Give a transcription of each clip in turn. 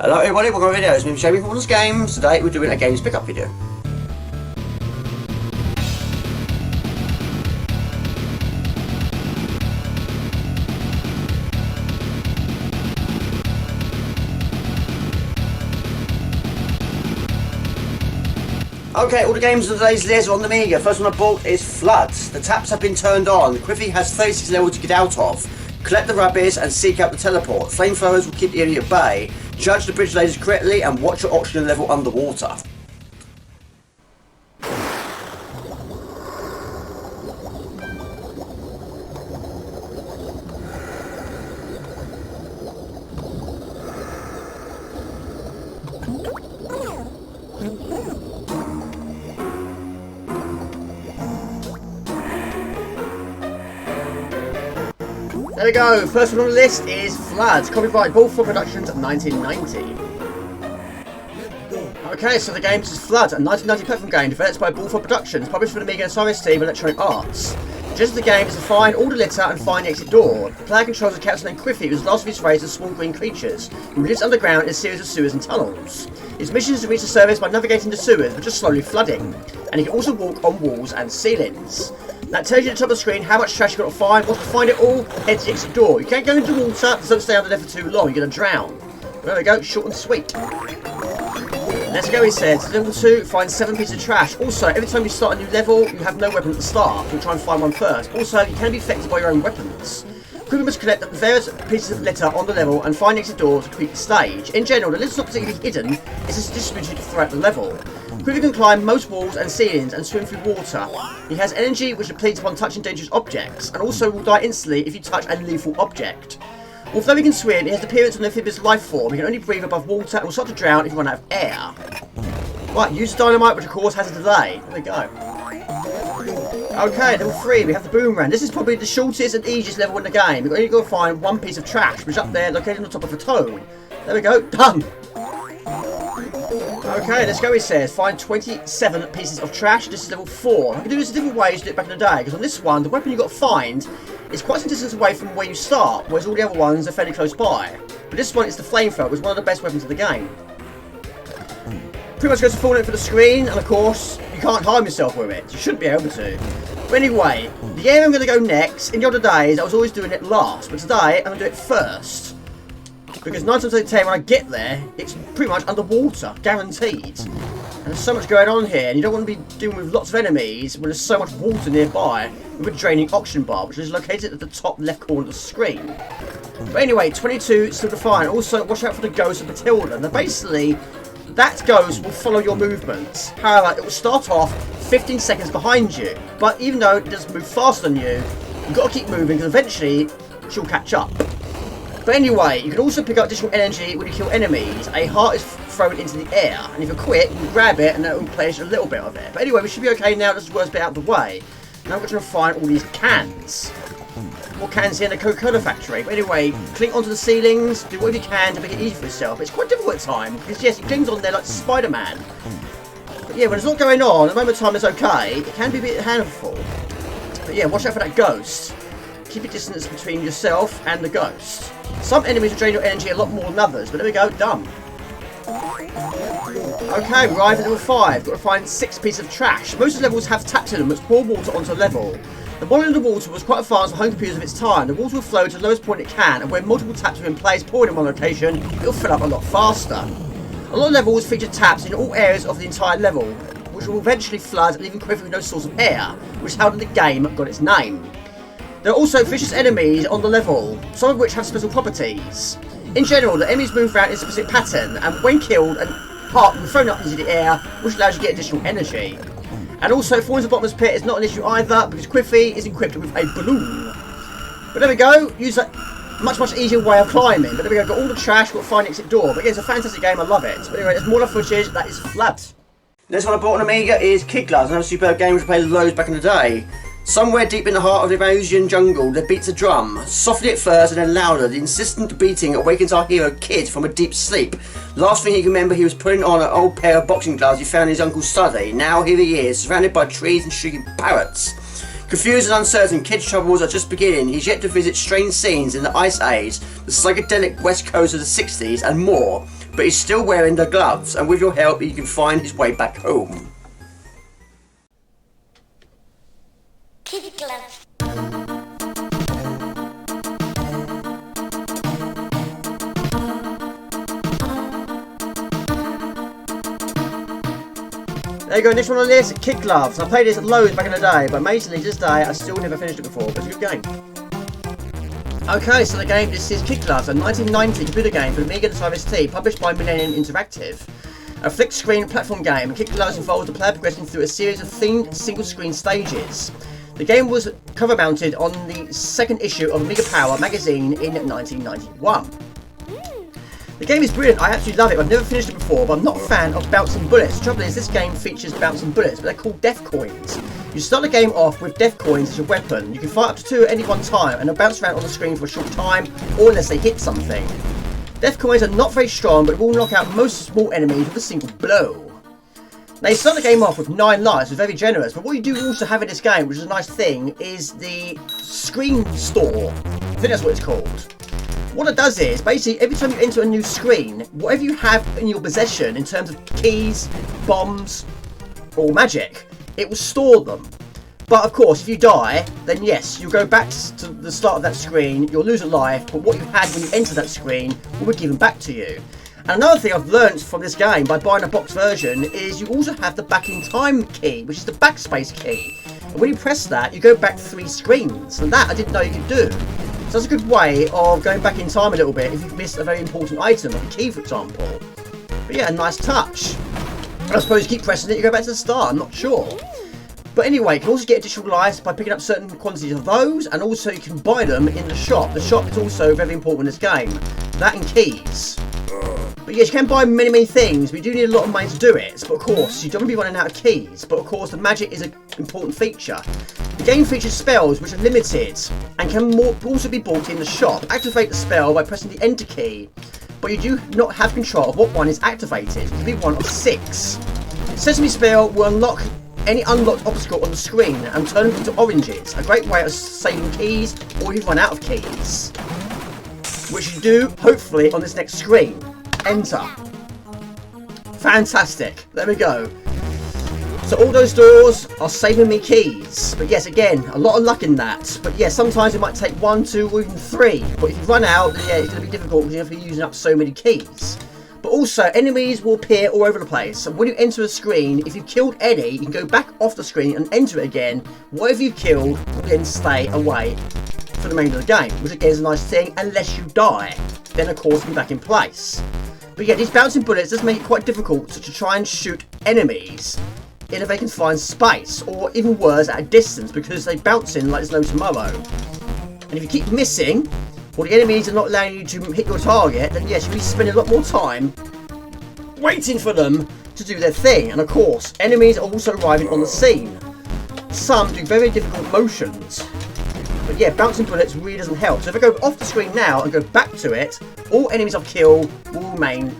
Hello everybody, welcome to my video. It's me, Jamie from Wonders Games. Today we're doing a games pickup video. Okay, all the games on today's list are on the Amiga. First one I bought is Floods. The taps have been turned on. Quiffy has 36 levels to get out of. Collect the rubbish and seek out the teleport. Flamethrowers will keep the enemy at bay. Judge the bridge lasers correctly and watch your oxygen level underwater. There we go, first one on the list is Floods, copyright Bullfrog Productions 1990. Okay, so the game is Floods, a 1990 platform game developed by Bullfrog Productions, published for the Amiga and Cyrus team Electronic Arts. Just of the game is to find all the litter and find the exit door. The player controls a character named Quiffy, who's last of his race of small green creatures, who lives underground in a series of sewers and tunnels. His mission is to reach the surface by navigating the sewers, but just slowly flooding, and he can also walk on walls and ceilings. That tells you at the top of the screen how much trash you've got to find. Once you find it all, head to the exit door. You can't go into water, so don't stay under there for too long, you're going to drown. There we go, short and sweet. Let's go, he says. Level 2, find 7 pieces of trash. Also, every time you start a new level, you have no weapon at the start. You'll try and find one first. Also, you can be affected by your own weapons. Quickly must collect the various pieces of litter on the level and find the exit door to complete the stage. In general, the litter's not particularly hidden, it's just distributed throughout the level. Quiffy can climb most walls and ceilings and swim through water. He has energy which depletes upon touching dangerous objects, and also will die instantly if you touch a lethal object. Although he can swim, he has the appearance of an amphibious life form. He can only breathe above water and will start to drown if you run out of air. Right, use dynamite, which of course has a delay. There we go. Okay, level 3, we have the boomerang. This is probably the shortest and easiest level in the game. We've only got to find one piece of trash, which is up there, located on the top of a toad. There we go, done. Okay, let's go, he says. Find 27 pieces of trash. This is level 4. I can do this in different ways to do it back in the day, because on this one, the weapon you've got to find is quite some distance away from where you start, whereas all the other ones are fairly close by. But this one is the flamethrower, which is one of the best weapons of the game. Pretty much goes to full length for the screen, and of course, you can't harm yourself with it. You shouldn't be able to. But anyway, the area I'm going to go next, in the older days, I was always doing it last, but today, I'm going to do it first. Because 9 times out of 10, when I get there, it's pretty much underwater, guaranteed. And there's so much going on here, and you don't want to be dealing with lots of enemies when there's so much water nearby, with a draining oxygen bar, which is located at the top left corner of the screen. But anyway, 22 still to find. Also, watch out for the ghost of Matilda. Now basically, that ghost will follow your movements. However, it will start off 15 seconds behind you. But even though it does move faster than you, you've got to keep moving, because eventually, she'll catch up. But anyway, you can also pick up additional energy when you kill enemies. A heart is thrown into the air, and if you quit, you can grab it and that will replace a little bit of it. But anyway, we should be okay now. This is the worst bit out of the way. Now we're going to find all these cans. More cans here in the Coca-Cola factory. But anyway, cling onto the ceilings, do whatever you can to make it easy for yourself. It's quite difficult at times, because yes, it clings on there like Spider-Man. But yeah, when there's not going on, the moment of time is okay. It can be a bit handful. But yeah, watch out for that ghost. Keep a distance between yourself and the ghost. Some enemies will drain your energy a lot more than others, but there we go, done. Okay, we arrived at level 5. Got to find 6 pieces of trash. Most of the levels have taps in them which pour water onto a level. The boiling of the water was quite advanced for home computers of its time. The water will flow to the lowest point it can, and when multiple taps are in place, poured in one location, it will fill up a lot faster. A lot of levels feature taps in all areas of the entire level, which will eventually flood, leaving Quiffy with no source of air, which is how the game got its name. There are also vicious enemies on the level, some of which have special properties. In general, the enemies move around in a specific pattern, and when killed, a heart will be thrown up into the air, which allows you to get additional energy. And also, falling to the bottomless pit is not an issue either, because Quiffy is equipped with a balloon. But there we go, use a much easier way of climbing. But there we go, got all the trash, got to find the exit door. But yeah, it's a fantastic game, I love it. But anyway, there's more of footage, that is Floods. Next one I bought on Amiga is Kid Gloves, another superb game which I played loads back in the day. Somewhere deep in the heart of the Brazilian jungle, there beats a drum. Softly at first and then louder, the insistent beating awakens our hero Kid from a deep sleep. Last thing he can remember, he was putting on an old pair of boxing gloves he found in his uncle's study. Now here he is, surrounded by trees and shrieking parrots. Confused and uncertain, Kid's troubles are just beginning. He's yet to visit strange scenes in the Ice Age, the psychedelic west coast of the 60s, and more. but he's still wearing the gloves, and with your help he can find his way back home. Kid gloves. There you go, next one on the list, Kid Gloves. I played this loads back in the day, but amazingly to this day I still never finished it before, but it's a good game. Okay, so the game, this is Kid Gloves, a 1990 computer game for the Amiga and ST, published by Millennium Interactive. A flick screen platform game, Kid Gloves involves the player progressing through a series of themed single screen stages. The game was cover mounted on the second issue of Amiga Power magazine in 1991. The game is brilliant, I absolutely love it. I've never finished it before, but I'm not a fan of bouncing bullets. The trouble is, this game features bouncing bullets, but they're called death coins. You start the game off with death coins as your weapon. You can fire up to 2 at any one time, and they'll bounce around on the screen for a short time, or unless they hit something. Death coins are not very strong, but will knock out most small enemies with a single blow. Now you start the game off with 9 lives, which is very generous, but what you do also have in this game, which is a nice thing, is the screen store. I think that's what it's called. What it does is, basically, every time you enter a new screen, whatever you have in your possession in terms of keys, bombs, or magic, it will store them. But of course, if you die, then yes, you'll go back to the start of that screen, you'll lose a life, but what you had when you entered that screen will be given back to you. And another thing I've learnt from this game by buying a box version is you also have the back in time key, which is the backspace key. And when you press that, you go back 3 screens, and that I didn't know you could do. So that's a good way of going back in time a little bit if you've missed a very important item, like a key for example. But yeah, a nice touch. I suppose you keep pressing it, you go back to the start, I'm not sure. But anyway, you can also get additional lives by picking up certain quantities of those, and also you can buy them in the shop. The shop is also very important in this game. That and keys. But yes, you can buy many things, but you do need a lot of money to do it. But of course, you don't want to be running out of keys. But of course, the magic is an important feature. The game features spells which are limited and can also be bought in the shop. Activate the spell by pressing the enter key, but you do not have control of what one is activated. It can be one of 6. Sesame spell will unlock any unlocked obstacle on the screen and turn them into oranges. A great way of saving keys, or you run out of keys. Which you do, hopefully, on this next screen. Enter. Fantastic. There we go. So all those doors are saving me keys. But yes, again, a lot of luck in that. But yes, sometimes it might take 1, 2, or even 3. But if you run out, then yeah, it's going to be difficult because you have to be using up so many keys. But also, enemies will appear all over the place. And when you enter a screen, if you've killed any, you can go back off the screen and enter it again. Whatever you've killed will then stay away for the remainder of the game. Which again is a nice thing, unless you die. Then of course, you'll be back in place. But yeah, these bouncing bullets does make it quite difficult to try and shoot enemies in a vacant confined space, or even worse, at a distance, because they bounce in like there's no tomorrow. And if you keep missing, or the enemies are not allowing you to hit your target, then yes, you'll be spending a lot more time waiting for them to do their thing. And of course, enemies are also arriving on the scene. Some do very difficult motions. But yeah, bouncing bullets really doesn't help. So if I go off the screen now and go back to it, all enemies I've killed will remain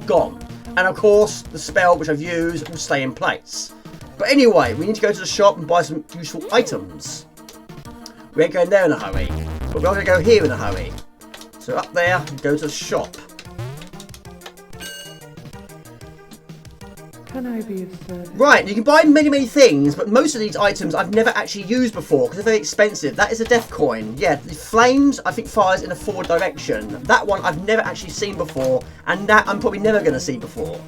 gone. And of course, the spell which I've used will stay in place. But anyway, we need to go to the shop and buy some useful items. We ain't going there in a hurry, but we're going to go here in a hurry. So up there, and go to the shop. Can I be of service? Right, you can buy many things, but most of these items I've never actually used before because they're very expensive. That is a death coin. Yeah, the flames I think fires in a forward direction. That one I've never actually seen before, and that I'm probably never going to see before.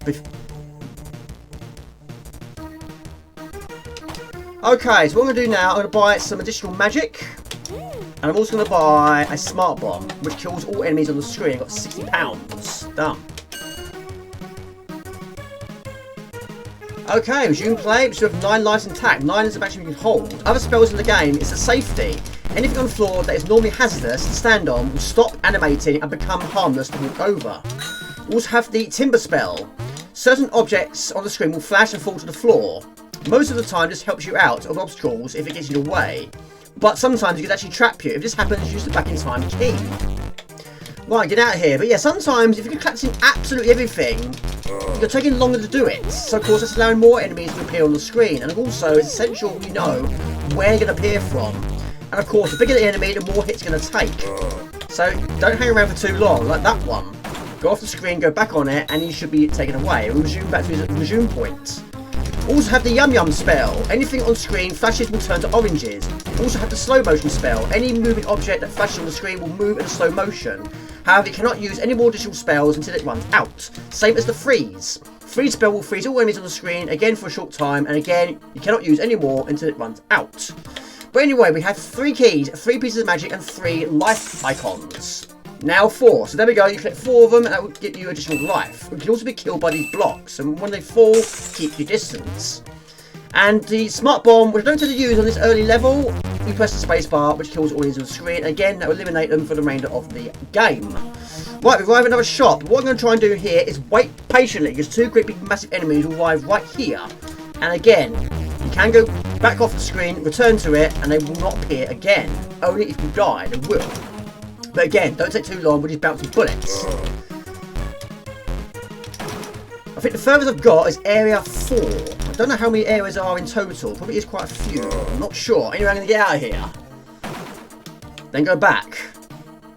Okay, so what I'm going to do now, I'm going to buy some additional magic. And I'm also going to buy a smart bomb, which kills all enemies on the screen. I've got £60. Done. Okay, resume play. We still have 9 lives intact. 9 is the maximum you can hold. Other spells in the game is a safety. Anything on the floor that is normally hazardous to stand on will stop animating and become harmless to walk over. We also have the timber spell. Certain objects on the screen will flash and fall to the floor. Most of the time this helps you out of obstacles if it gets in your way. But sometimes it can actually trap you. If this happens, use the back in time key. Right, get out of here. But yeah, sometimes if you're collecting absolutely everything, you're taking longer to do it. So of course it's allowing more enemies to appear on the screen. And also it's essential you know where you're going to appear from. And of course the bigger the enemy, the more hits you're going to take. So don't hang around for too long, like that one. go off the screen, go back on it, and he should be taken away. It will resume back to his resume point. Also have the Yum Yum spell. Anything on screen flashes will turn to oranges. Also have the slow motion spell. Any moving object that flashes on the screen will move in a slow motion. However, you cannot use any more additional spells until it runs out. Same as the freeze. Freeze spell will freeze all enemies on the screen again for a short time, and again you cannot use any more until it runs out. But anyway, we have 3 keys, 3 pieces of magic, and 3 life icons. Now 4. So there we go, you collect 4 of them and that will give you additional life. You can also be killed by these blocks, and when they fall, keep your distance. And the smart bomb, which I don't tend to use on this early level, you press the spacebar, which kills all these on the screen. Again, that will eliminate them for the remainder of the game. Right, we arrive at another shop. What I'm going to try and do here is wait patiently, because 2 great big massive enemies will arrive right here. And again, you can go back off the screen, return to it, and they will not appear again. Only if you die, they will. But again, don't take too long, we're just bouncing bullets. I think the furthest I've got is area 4. I don't know how many areas there are in total. Probably is quite a few. I'm not sure. Anyway, I'm going to get out of here. Then go back.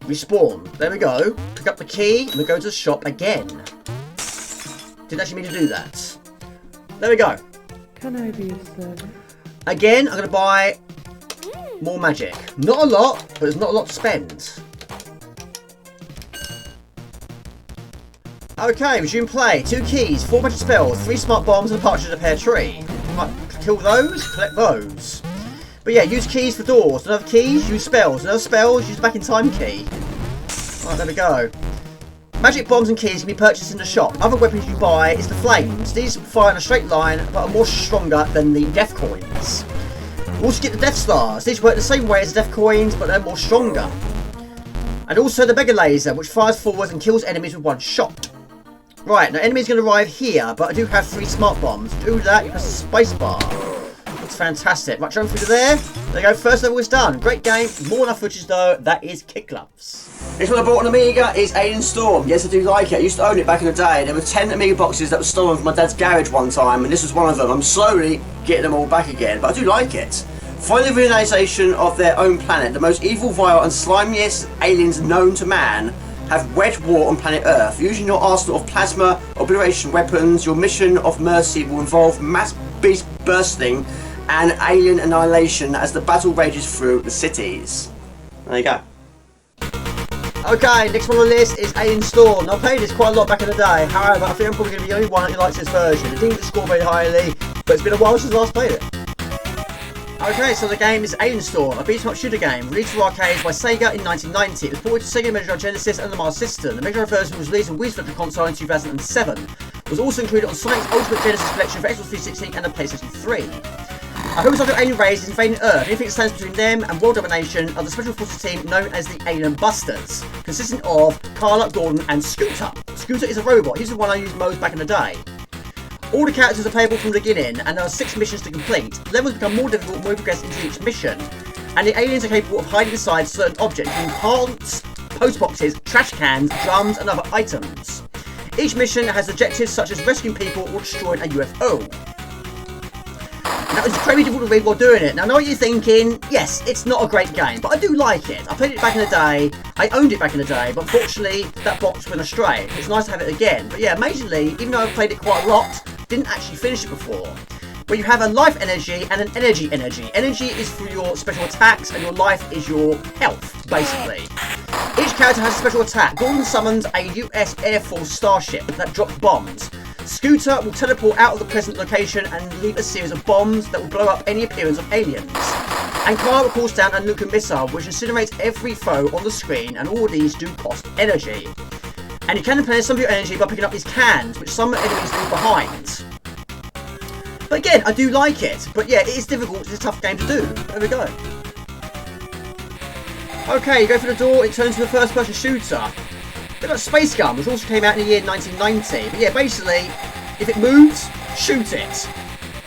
Respawn. There we go. Pick up the key and we go to the shop again. Didn't actually mean to do that. There we go. Can I be of service? Again, I'm going to buy more magic. Not a lot, but there's not a lot to spend. Okay, resume play. 2 keys, 4 magic spells, 3 smart bombs, and a partridge in a pear tree. Might kill those, collect those. But yeah, use keys for doors. Another keys, use spells. Another spells, use the back in time key. Right, there we go. Magic bombs and keys can be purchased in the shop. Other weapons you buy is the flames. These fire in a straight line, but are more stronger than the death coins. Also get the death stars. These work the same way as death coins, but they're more stronger. And also the mega laser, which fires forwards and kills enemies with 1 shot. Right, now enemies going to arrive here, but I do have 3 smart bombs. To do that, you press the space bar. Looks fantastic. Right, jump through to there. There you go, first level is done. Great game. More enough footage though, that is Kid Gloves. This one I bought on Amiga is Alien Storm. Yes, I do like it. I used to own it back in the day. There were 10 Amiga boxes that were stolen from my dad's garage one time, and this was one of them. I'm slowly getting them all back again, but I do like it. Following the realisation of their own planet, the most evil, vile and slimiest aliens known to man have waged war on planet Earth. Using your arsenal of plasma obliteration weapons, your mission of mercy will involve mass beast bursting and alien annihilation as the battle rages through the cities. There you go. Okay, next one on the list is Alien Storm. Now, I played this quite a lot back in the day. However, I think I'm probably going to be the only one who likes this version. It didn't score very highly, but it's been a while since I last played it. Okay, so the game is Alien Storm, a beat-em-up shooter game released for arcades by Sega in 1990. It was ported to Sega Mega Drive Genesis and the Master System. The Mega Drive version was released on Wii's Virtual Console in 2007. It was also included on Sonic's Ultimate Genesis Collection for Xbox 360 and the PlayStation 3. A homicidal alien race is invading Earth. Anything that stands between them and world domination are the special forces team known as the Alien Busters, consisting of Carla, Gordon, and Scooter. Scooter is a robot. He's the one I used most back in the day. All the characters are playable from the beginning, and there are 6 missions to complete. Levels become more difficult when we progress into each mission, and the aliens are capable of hiding inside certain objects, including plants, postboxes, trash cans, drums, and other items. Each mission has objectives such as rescuing people or destroying a UFO. Now, it's very difficult to read while doing it. Now, I know what you're thinking. Yes, it's not a great game, but I do like it. I played it back in the day. I owned it back in the day, but unfortunately, that box went astray. It's nice to have it again. But yeah, amazingly, even though I've played it quite a lot, didn't actually finish it before. But you have a life energy and an energy. Energy is for your special attacks, and your life is your health, basically. Each character has a special attack. Gordon summons a US Air Force starship that drops bombs. Scooter will teleport out of the present location and leave a series of bombs that will blow up any appearance of aliens. And Carla calls down a nuclear missile which incinerates every foe on the screen, and all of these do cost energy. And you can replenish some of your energy by picking up these cans, which some enemies leave behind. But again, I do like it. But yeah, it is difficult. It's a tough game to do. There we go. Okay, you go through the door, it turns into a first-person shooter. A bit like Space Gun, which also came out in the year 1990. But yeah, basically, if it moves, shoot it.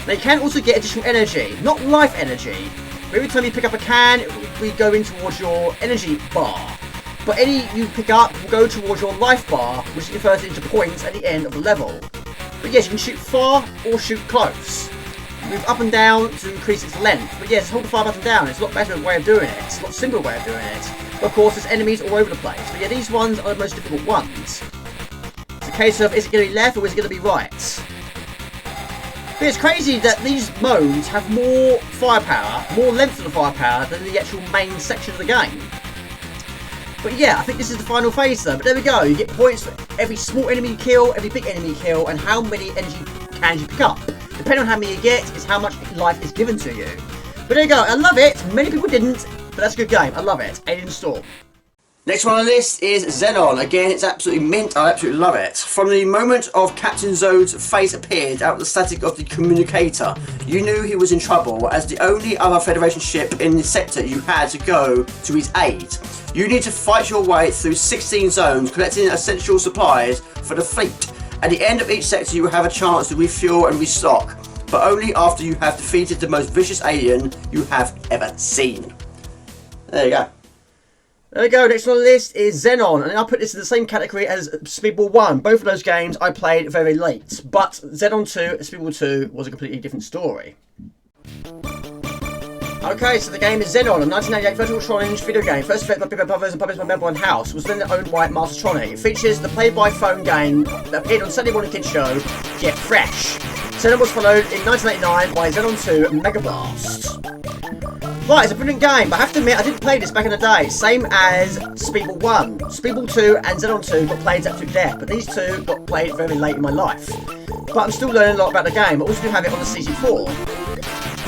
Now you can also get additional energy, not life energy. But every time you pick up a can, it will go in towards your energy bar. But any you pick up will go towards your life bar, which converts into points at the end of the level. But yes, you can shoot far or shoot close. Move up and down to increase its length. But yes, hold the fire button down. It's a lot better way of doing it. It's a lot simpler way of doing it. But of course, there's enemies all over the place. But yeah, these ones are the most difficult ones. a case of, is it going to be left or is it going to be right? But it's crazy that these modes have more firepower, more length of the firepower than the actual main section of the game. But yeah, I think this is the final phase though. But there we go, you get points for every small enemy you kill, every big enemy you kill, and how many energy cans you pick up. Depending on how many you get, is how much life is given to you. But there you go, I love it. Many people didn't, but that's a good game. I love it. Alien Storm. Next one on the list is Xenon. Again, it's absolutely mint. I absolutely love it. From the moment of Captain Zode's face appeared out of the static of the communicator, you knew he was in trouble. As the only other Federation ship in the sector, you had to go to his aid. You need to fight your way through 16 zones, collecting essential supplies for the fleet. At the end of each sector, you will have a chance to refuel and restock, but only after you have defeated the most vicious alien you have ever seen. There you go. There we go, next on the list is Xenon, and I'll put this in the same category as Speedball 1. Both of those games I played very late, but Xenon 2 and Speedball 2 was a completely different story. Okay, so the game is Xenon, a 1988 virtual Tron video game, first developed by Big Brothers and published by Member One House, was then owned by Mastertronic. It features the play-by-phone game that appeared on Sunday Morning Kids show, Get Fresh. Xenon was followed in 1989 by Xenon 2 Mega Blast. Right, it's a brilliant game, but I have to admit I didn't play this back in the day, same as Speedball 1. Speedball 2 and Xenon 2 got played to absolute death, but these two got played very late in my life. But I'm still learning a lot about the game. I also do have it on the CC4.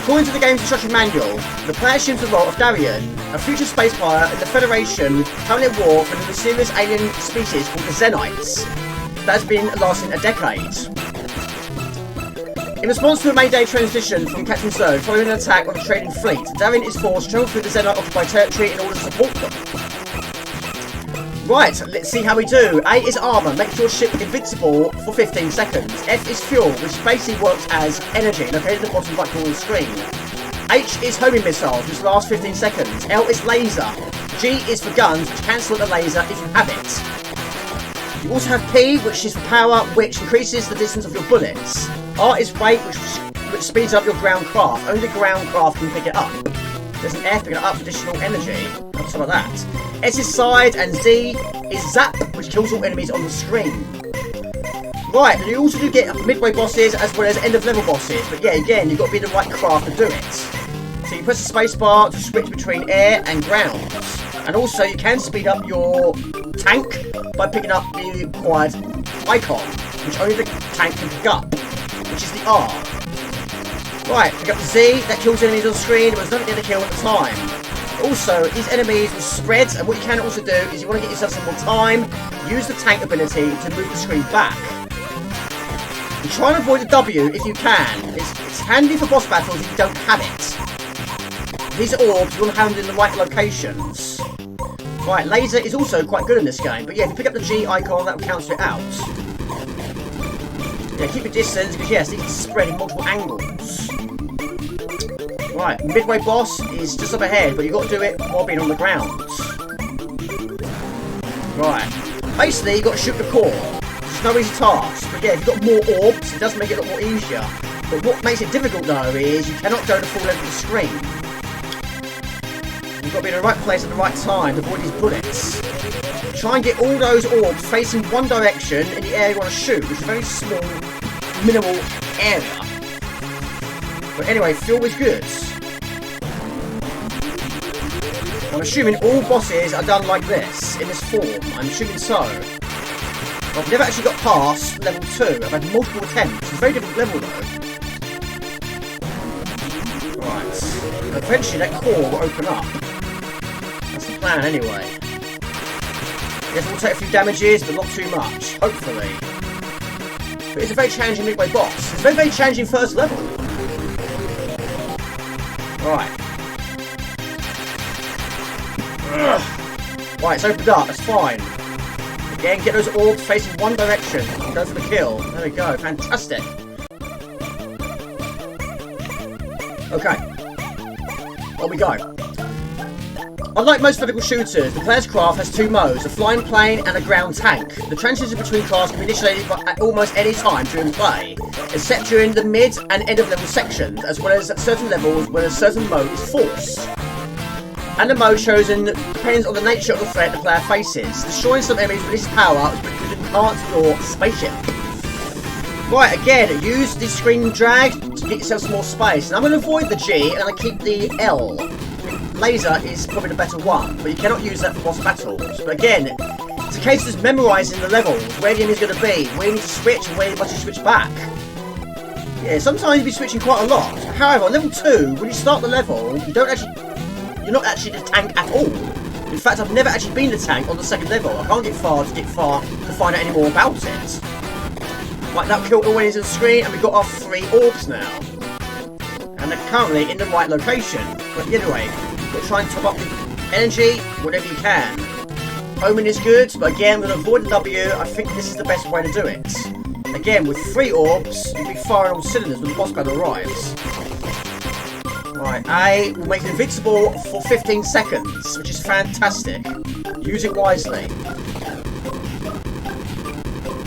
According to the game's instruction manual, the player assumes the role of Darien, a future space pirate in the Federation currently at war with a mysterious alien species called the Xenites that has been lasting a decade. In response to a Mayday transition from Captain Zode following an attack on the trading fleet, Darien is forced to travel through the Xenite-occupied territory in order to support them. Right, let's see how we do. A is armour, makes your ship invincible for 15 seconds. F is fuel, which basically works as energy, located at the bottom right corner of the screen. H is homing missiles, which last 15 seconds. L is laser. G is for guns, which cancel the laser if you have it. You also have P, which is for power, which increases the distance of your bullets. R is rate, which speeds up your ground craft. Only the ground craft can pick it up. There's an F picking it up for additional energy. Something like that. S is side, and Z is zap, which kills all enemies on the screen. Right, and you also do get midway bosses as well as end of level bosses. But yeah, again, you've got to be in the right craft to do it. So you press the space bar to switch between air and ground. And also you can speed up your tank by picking up the required icon, which only the tank can pick up, which is the R. Right, pick up the Z, that kills enemies on the screen, there was nothing there to kill at the time. Also, these enemies will spread, and what you can also do is you want to get yourself some more time, use the tank ability to move the screen back. And try and avoid the W if you can. It's handy for boss battles if you don't have it. These are orbs, you want to have them in the right locations. Right, laser is also quite good in this game, but yeah, if you pick up the G icon, that will cancel it out. Yeah, keep your distance, because yes, these can spread in multiple angles. Right, midway boss is just up ahead, but you've got to do it while being on the ground. Right, basically you've got to shoot the core, which is no easy task, but yeah, if you've got more orbs, it does make it a lot more easier. But what makes it difficult though is you cannot go to full length of the screen. You've got to be in the right place at the right time to avoid these bullets. Try and get all those orbs facing one direction in the area you want to shoot, which is a very small, minimal area. But anyway, fuel is good. I'm assuming all bosses are done like this, in this form. I'm assuming so. I've never actually got past level 2. I've had multiple attempts. It's a very different level though. Right. Eventually that core will open up. That's the plan anyway. Yes, we'll take a few damages, but not too much. Hopefully. But it's a very challenging midway boss. It's a very challenging first level. Right. Right, it's opened up. That's fine. Again, get those orbs facing one direction. Go for the kill. There we go. Fantastic. Okay. On we go. Unlike most vertical shooters, the player's craft has two modes, a flying plane and a ground tank. The transition between crafts can be initiated at almost any time during play, except during the mid and end of level sections, as well as at certain levels where a certain mode is forced. And the mode chosen depends on the nature of the threat the player faces. Destroying some enemies releases power, which plant your spaceship. Right, again, use the screen drag to get yourself some more space. And I'm going to avoid the G and I keep the L. Laser is probably the better one, but you cannot use that for boss battles. But again, it's a case of just memorising the levels, where the enemy's going to be, where you need to switch and where you must switch back. Yeah, sometimes you'll be switching quite a lot. However, on level 2, when you start the level, you're not actually the tank at all. In fact, I've never actually been the tank on the second level. I can't get far to find out any more about it. Right, that killed all the enemies on the screen, and we've got our 3 orbs now. And they're currently in the right location. But anyway, we'll try and top up the energy whatever you can. Omen is good, but again, with avoid the W, I think this is the best way to do it. Again, with 3 orbs, you'll be firing on cylinders when the boss battle arrives. Right, A will make it invincible for 15 seconds, which is fantastic. Use it wisely.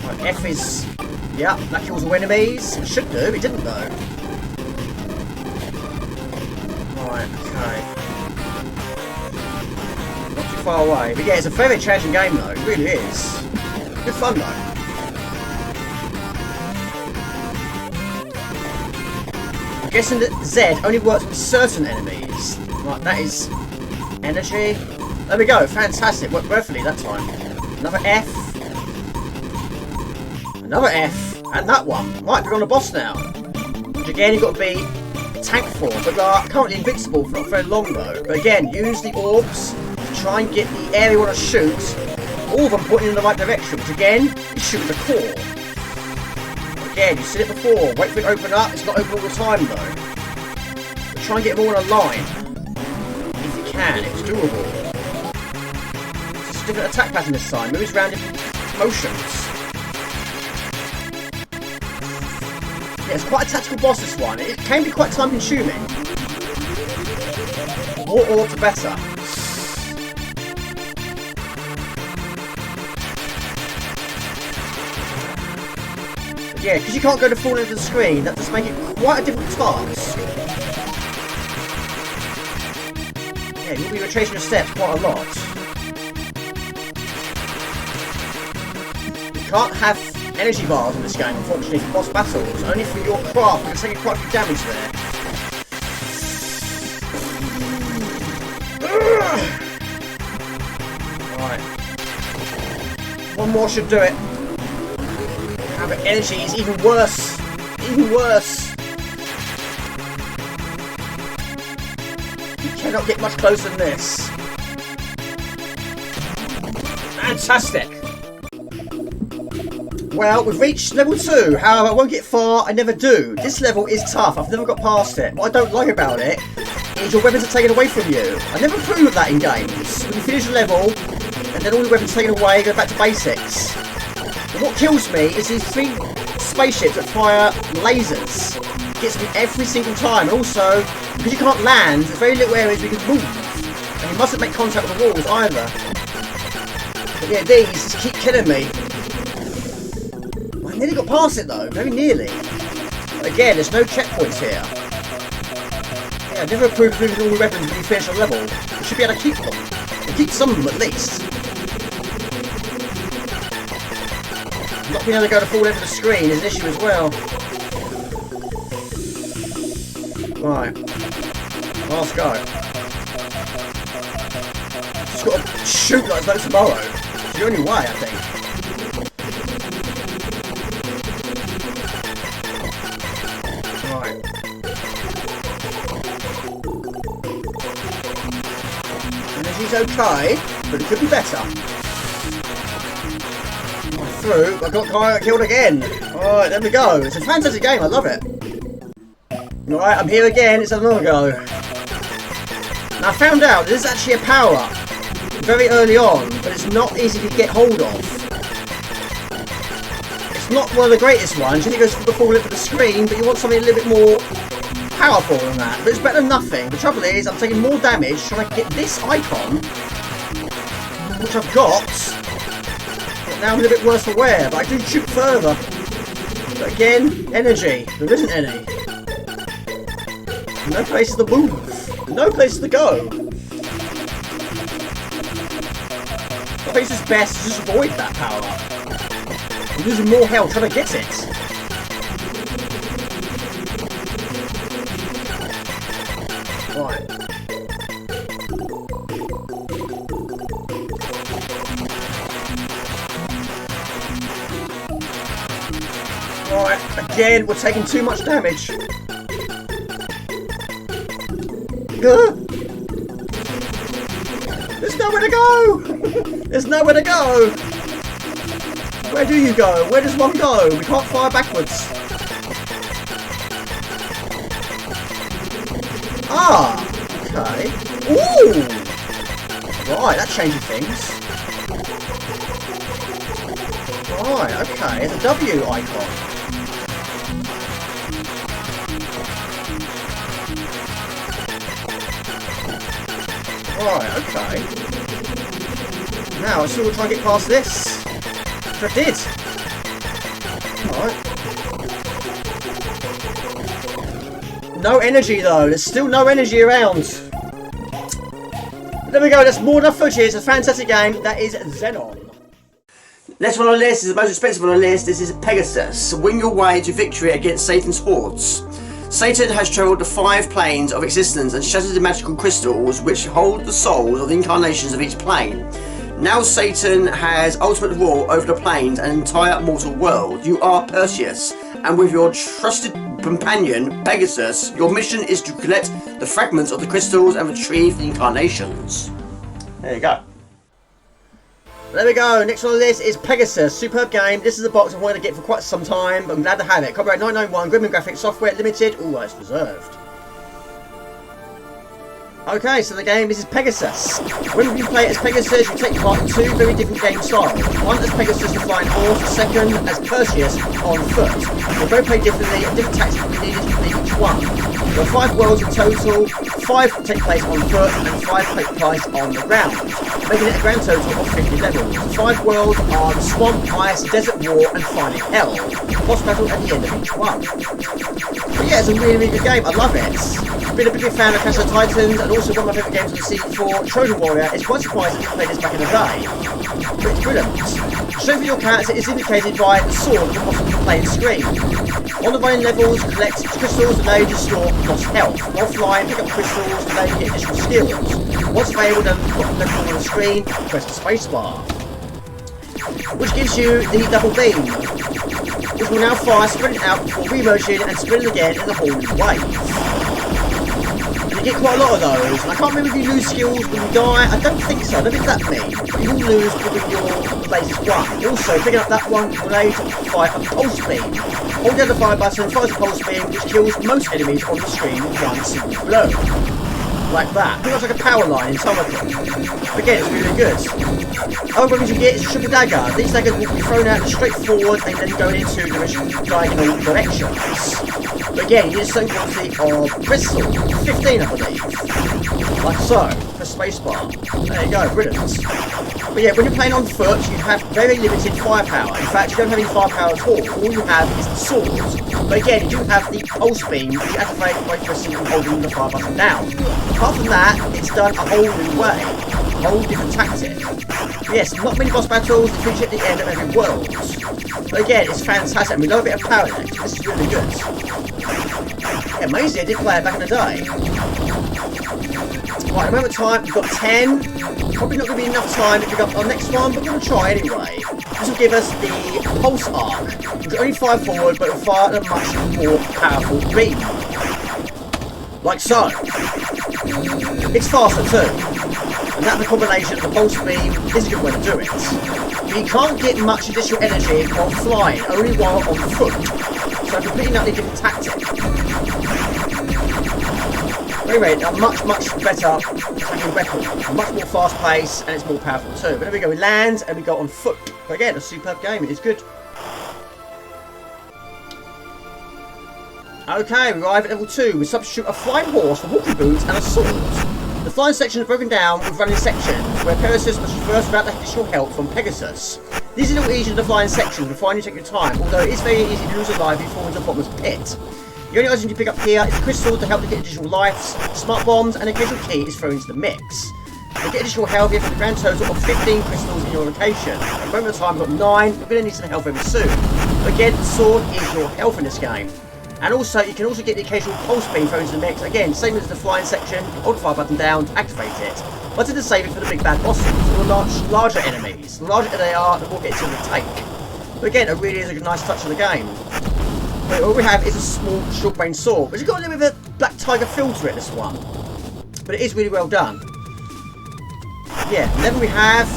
Right, F is... yeah, that kills all enemies. It should do, it didn't though. Right, okay. Not too far away. But yeah, it's a very challenging game though, it really is. Good fun though. I'm guessing that Z only works with certain enemies. Right, that is energy. There we go, fantastic. Worked perfectly that time. Another F. Another F. And that one. Right, we're on a boss now. Which again, you've got to be tank for. But they are currently invincible for not very long though. But again, use the orbs to try and get the area you want to shoot. All of them pointing in the right direction. Which again, you shoot the core. Again, you've seen it before. Wait for it to open up. It's not open all the time though. But try and get them all in a line. If you can, it's doable. It's a different attack pattern this time. Moves around in motions. Yeah, it's quite a tactical boss this one. It can be quite time consuming. More orbs the better. Yeah, because you can't go to full into the screen, that does make it quite a difficult task. Yeah, you'll be retracing your steps quite a lot. You can't have energy bars in this game, unfortunately, for boss battles. Only for your craft, you're taking quite a few damage there. Right. One more should do it. But energy is even worse. Even worse. You cannot get much closer than this. Fantastic. Well, we've reached level 2. However, I won't get far. I never do. This level is tough. I've never got past it. What I don't like about it is your weapons are taken away from you. I never approve of that in games. When you finish a level, and then all your weapons are taken away, go back to basics. What kills me is these 3 spaceships that fire lasers. It gets me every single time. And also, because you can't land, there's very little areas where you can move. And you mustn't make contact with the walls either. But yeah, these just keep killing me. I nearly got past it though, very nearly. But again, there's no checkpoints here. Yeah, I never approved of moving all the weapons when you finish a level. You should be able to keep them. And keep some of them at least. Not being able to go to full length of the screen is an issue as well. Right. Last go. Just got to shoot like there's no tomorrow. It's the only way, I think. Right. Energy's okay, but it could be better. Through, I got killed again. Alright, there we go. It's a fantastic game, I love it. Alright, I'm here again, it's another go. Now I found out this is actually a power-up very early on, but it's not easy to get hold of. It's not one of the greatest ones, and it goes for the full length of the screen, but you want something a little bit more powerful than that. But it's better than nothing. The trouble is, I'm taking more damage trying to get this icon, which I've got. Now I'm a little bit worse for wear, but I do shoot further. But again, energy. There isn't any. No places to move. No places to go. I think it's best to just avoid that power up. You're losing more health trying to get it. Right. Right, again, we're taking too much damage. There's nowhere to go! There's nowhere to go! Where do you go? Where does one go? We can't fire backwards. Ah! Okay. Ooh! Right, that changes things. Right, okay. There's a W icon. Right, okay. Now, I still will try and get past this. I did. Alright. No energy though. There's still no energy around. There we go. That's more than enough footage. It's a fantastic game. That is Xenon. Next one on the list is the most expensive one on the list. This is Pegasus. Win your way to victory against Satan's hordes. Satan has travelled the 5 planes of existence and shattered the magical crystals which hold the souls of the incarnations of each plane. Now Satan has ultimate rule over the planes and entire mortal world. You are Perseus, and with your trusted companion, Pegasus, your mission is to collect the fragments of the crystals and retrieve the incarnations. There you go. There we go, next on the list is Pegasus. Superb game. This is a box I've wanted to get for quite some time, but I'm glad to have it. Copyright 991, Gremlin Graphics Software Limited. Ooh, that's reserved. Okay, so the game, this is Pegasus. When you play it as Pegasus, you take part in 2 very different game styles. One as Pegasus, the flying horse, the second as Perseus on foot. They both play differently and different tactics will be needed to complete each one. There are 5 worlds in total, 5 take place on foot and 5 take place on the ground, making it a grand total of 50 levels. The 5 worlds are the swamp, ice, desert war and finally hell. Boss battle at the end of each one. But yeah, it's a really, really good game. I love it. Been a big fan of Clash of Titans and also one of my favourite games on the C4, Trojan Warrior. It's quite surprising to play this back in the day, but it's brilliant. The strength of your character is indicated by the sword at the bottom of the playing screen. On the running levels, collect crystals that allow you to store lost health. While flying, pick up crystals that allow you to get additional skills. Once available, then bottom left corner of the screen, press the spacebar, which gives you the double beam, which will now fire, sprinting out before re-emerging and sprinting again in the whole new wave. You get quite a lot of those. I can't remember if you lose skills when you die. I don't think so. I don't think that means. But you will lose with your latest one. Also, picking up that one will allow you to fire a pulse beam. Hold down the fire button, fires a pulse beam, which kills most enemies on the screen with one single blow. Like that. Pretty much like a power line in some of them. Again, it's really good. Other weapons you get is a sugar dagger. These daggers will be thrown out straight forward and then going into diagonal directions. But again, you need a certain quantity of crystal, 15 I believe. Like so, for spacebar. There you go, brilliant. But yeah, when you're playing on foot, you have very limited firepower. In fact, you don't have any firepower at all. All you have is the sword. But again, you do have the pulse beam, which you activate by pressing and holding the fire button down. Apart from that, it's done a whole new way. A whole different tactic. Yes, not many boss battles, they finish at the end of every world. But again, it's fantastic. We love a bit of power there. This is really good. Yeah, amazing, I did play it back in the day. Right, at the moment of time, we've got 10. Probably not going to be enough time to pick up our next one, but we're going to try anyway. This will give us the pulse arc, which will only fire forward, but it will fire at a much more powerful beam. Like so. It's faster too. And that the combination of the pulse beam is a good way to do it. But you can't get much additional energy while flying, only while on foot. So a completely nutty different tactic. Anyway, a much better attacking weapon. Much more fast pace and it's more powerful too. But there we go, we land and we go on foot. But again, a superb game, it is good. Okay, we arrive at level 2. We substitute a flying horse for walking boots and a sword. The flying section is broken down with running sections, where Perseus must first route the additional help from Pegasus. These are a little easier than the flying sections, before you take your time, although it is very easy to lose a life if you fall into the bottomless pit. The only item you pick up here is a crystal to help to get additional lives, smart bombs, and a crystal key is thrown into the mix. You get additional health here for the grand total of 15 crystals in your location. At the moment of time, we've got 9. We're going to need some health very soon. But again, the sword is your health in this game. And also, you can also get the occasional pulse beam thrown into the mix. Again, same as the flying section, hold the fire button down to activate it. But to save it for the big bad bosses, or the larger enemies. The larger they are, the more hits they take. But again, it really is a nice touch of the game. But all we have is a small short-range sword, which has got a little bit of a black tiger feel to it, this one. But it is really well done. Yeah, and then we have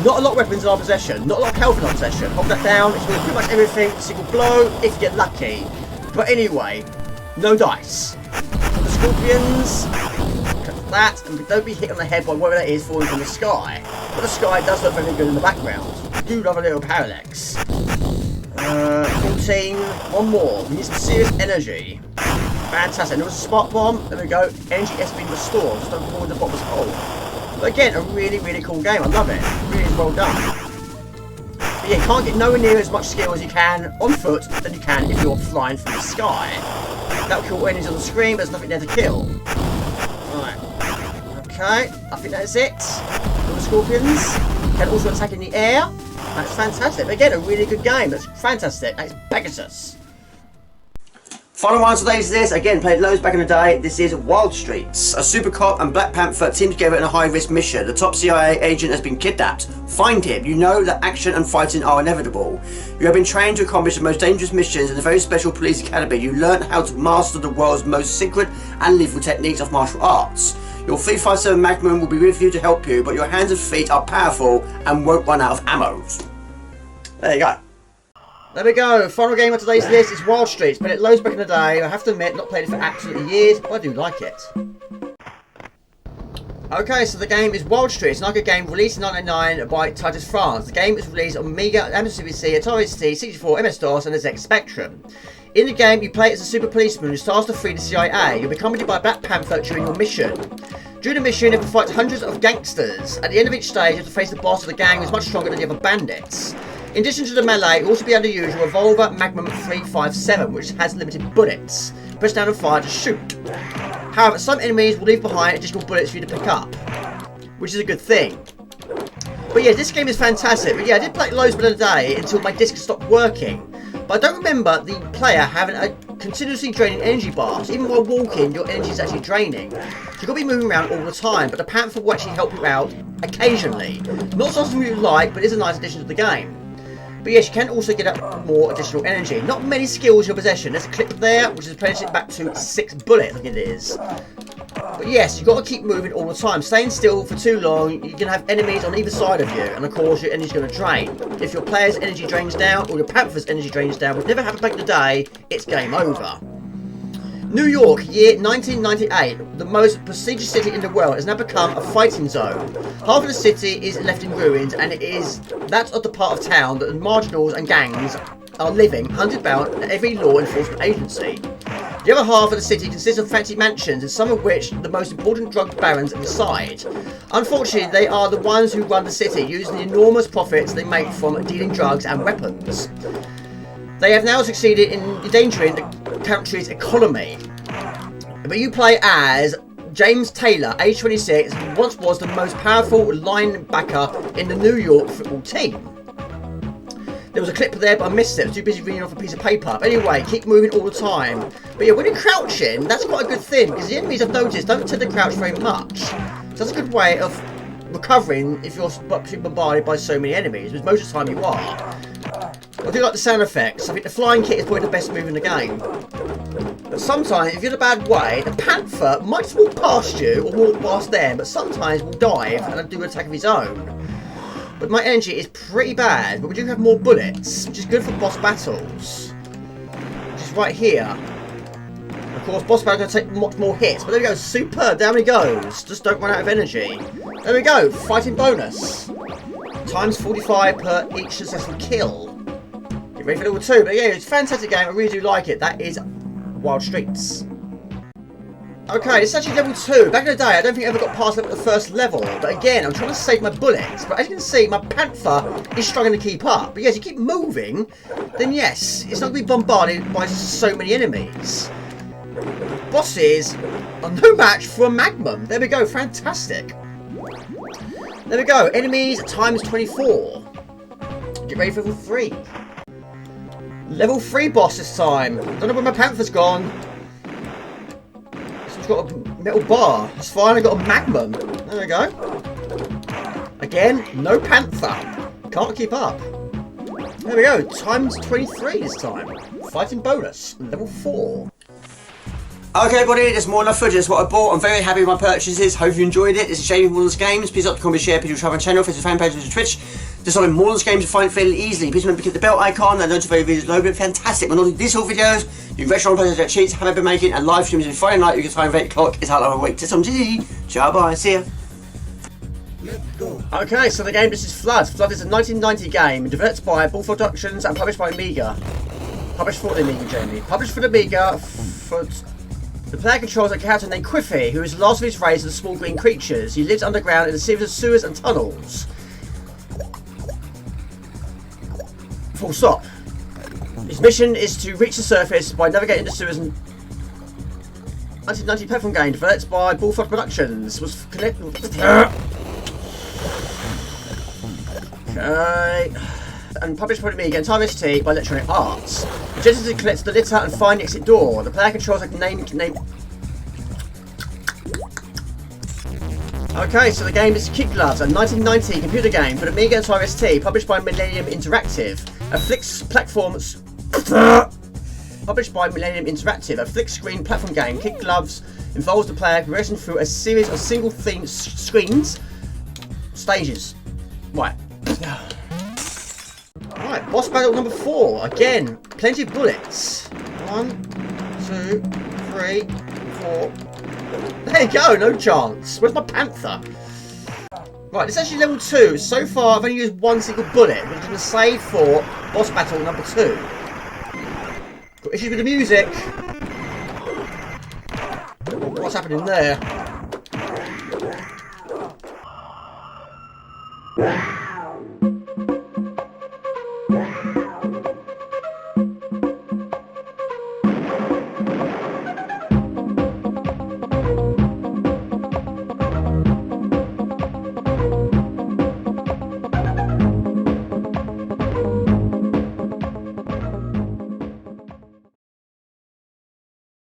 not a lot of weapons in our possession, not a lot of health in our possession. Hold that down, it's doing pretty much everything, single blow, if you get lucky. But anyway, no dice. The scorpions, cut that, and don't be hit on the head by whatever that is falling from the sky. But the sky does look very good in the background. I do love a little parallax. 14, one more. We need some serious energy. Fantastic. There was a spark bomb. There we go. Energy has been restored. Just don't fall in the bottomless hole. But again, a really, really cool game. I love it. Really is well done. But yeah, you can't get nowhere near as much skill as you can on foot than you can if you're flying from the sky. That will kill all enemies on the screen, but there's nothing there to kill. Right. Okay, I think that's it. All the scorpions can also attack in the air. That's fantastic. But again, a really good game. That's fantastic. That's Pegasus. Final one today is this. Again, played loads back in the day. This is Wild Streets. A super cop and Black Panther team together in a high-risk mission. The top CIA agent has been kidnapped. Find him. You know that action and fighting are inevitable. You have been trained to accomplish the most dangerous missions in a very special police academy. You learn how to master the world's most secret and lethal techniques of martial arts. Your 357 Magnum will be with you to help you, but your hands and feet are powerful and won't run out of ammo. There you go. There we go. Final game of today's list is Wild Streets. Played it loads back in the day. I have to admit, not played it for absolutely years, but I do like it. Okay, so the game is Wild Streets, an Amiga game released in 1999 by Titus France. The game is released on Amiga, MSC, Atari ST, 64, MS-DOS, and the ZX Spectrum. In the game, you play as a super policeman who starts to free the CIA. You'll be accompanied by Black Panther during your mission. During the mission, you have to fight hundreds of gangsters. At the end of each stage, you have to face the boss of the gang who is much stronger than the other bandits. In addition to the melee, you'll also be able to use your revolver Magnum 357, which has limited bullets. Press down and fire to shoot. However, some enemies will leave behind additional bullets for you to pick up, which is a good thing. But yeah, this game is fantastic. But yeah, I did play it loads of the day until my disc stopped working. But I don't remember the player having a continuously draining energy bar. So even while walking, your energy is actually draining. So you've got to be moving around all the time. But the Panther will actually help you out occasionally. Not something you like, but it's a nice addition to the game. But yes, you can also get up more additional energy. Not many skills in your possession. There's a clip there, which is replenishing it back to 6 bullets, I think it is. But yes, you've got to keep moving all the time. Staying still for too long, you're going to have enemies on either side of you. And of course, your energy's going to drain. If your player's energy drains down, or your Panther's energy drains down, which never happened back in the day, it's game over. New York, year 1998, the most prestigious city in the world, has now become a fighting zone. Half of the city is left in ruins, and it is that of the part of town that the marginals and gangs are living, hunted down at every law enforcement agency. The other half of the city consists of fancy mansions, and some of which the most important drug barons reside. Unfortunately, they are the ones who run the city, using the enormous profits they make from dealing drugs and weapons. They have now succeeded in endangering the country's economy. But you play as James Taylor, age 26, who once was the most powerful linebacker in the New York football team. There was a clip there, but I missed it. I was too busy reading off a piece of paper. But anyway, keep moving all the time. But yeah, when you're crouching, that's quite a good thing, because the enemies I've noticed don't tend to crouch very much. So that's a good way of recovering if you're being bombarded by so many enemies, which most of the time you are. I do like the sound effects. I think the flying kit is probably the best move in the game. But sometimes, if you're in a bad way, the Panther might just walk past you or walk past them, but sometimes will dive and do an attack of his own. But my energy is pretty bad, but we do have more bullets, which is good for boss battles. Which is right here. Of course, boss battles are going to take much more hits, but there we go, superb, down he goes. Just don't run out of energy. There we go, fighting bonus. Times 45 per each successful kill. Get ready for level 2, but yeah, it's a fantastic game, I really do like it. That is Wild Streets. Okay, this is actually level 2. Back in the day, I don't think I ever got past the first level. But again, I'm trying to save my bullets. But as you can see, my Panther is struggling to keep up. But yes, you keep moving, then yes, it's not going to be bombarded by so many enemies. Bosses are no match for a Magnum. There we go, fantastic. There we go. Enemies times 24. Get ready for level 3. Level 3 boss this time. Don't know where my panther's gone. This one's got a metal bar. It's fine, I got a magnum. There we go. Again, no panther. Can't keep up. There we go. Times 23 this time. Fighting bonus. Level 4. Okay, everybody, there's more enough footage. That's what I bought. I'm very happy with my purchases. Hope you enjoyed it. This is Jamie Morland's Games. Please like, comment, share, please subscribe to my channel, Facebook fan page, and Twitch. Just on Morland's Games, you find it fairly easily. Please remember to click the bell icon and notify videos load. Fantastic. We're not doing these whole videos. You restaurant players that cheats, have I been making, and live streams every Friday night. You can time 8 o'clock. It's how long I wait to some TV. Ciao, bye. See ya. Okay, so the game, this is Flood. Flood is a 1990 game developed by Bullfrog Productions and published by Amiga. Published for the Amiga, Jamie. Published for the Amiga. The player controls a character named Quiffy, who is the last of his race of small green creatures. He lives underground in a series of sewers and tunnels. Full stop. His mission is to reach the surface by navigating the sewers and 1990 platform game developed by Bullfrog Productions. Was connected. Okay. And published by Amiga and Time ST by Electronic Arts. The objective is to collect the litter and find the exit door. The player controls a name. Okay, so the game is Kick Gloves, a 1990 computer game for the Amiga and Time ST, published by Millennium Interactive. A published by Millennium Interactive, a flick-screen platform game. Kick Gloves involves the player progressing through a series of single-theme screens, stages. Right. Right, boss battle number 4. Again, plenty of bullets. 1, 2, 3, 4. There you go, no chance. Where's my panther? Right, this is actually level 2. So far, I've only used one single bullet. We're going to save for boss battle number 2. Got issues with the music. What's happening there?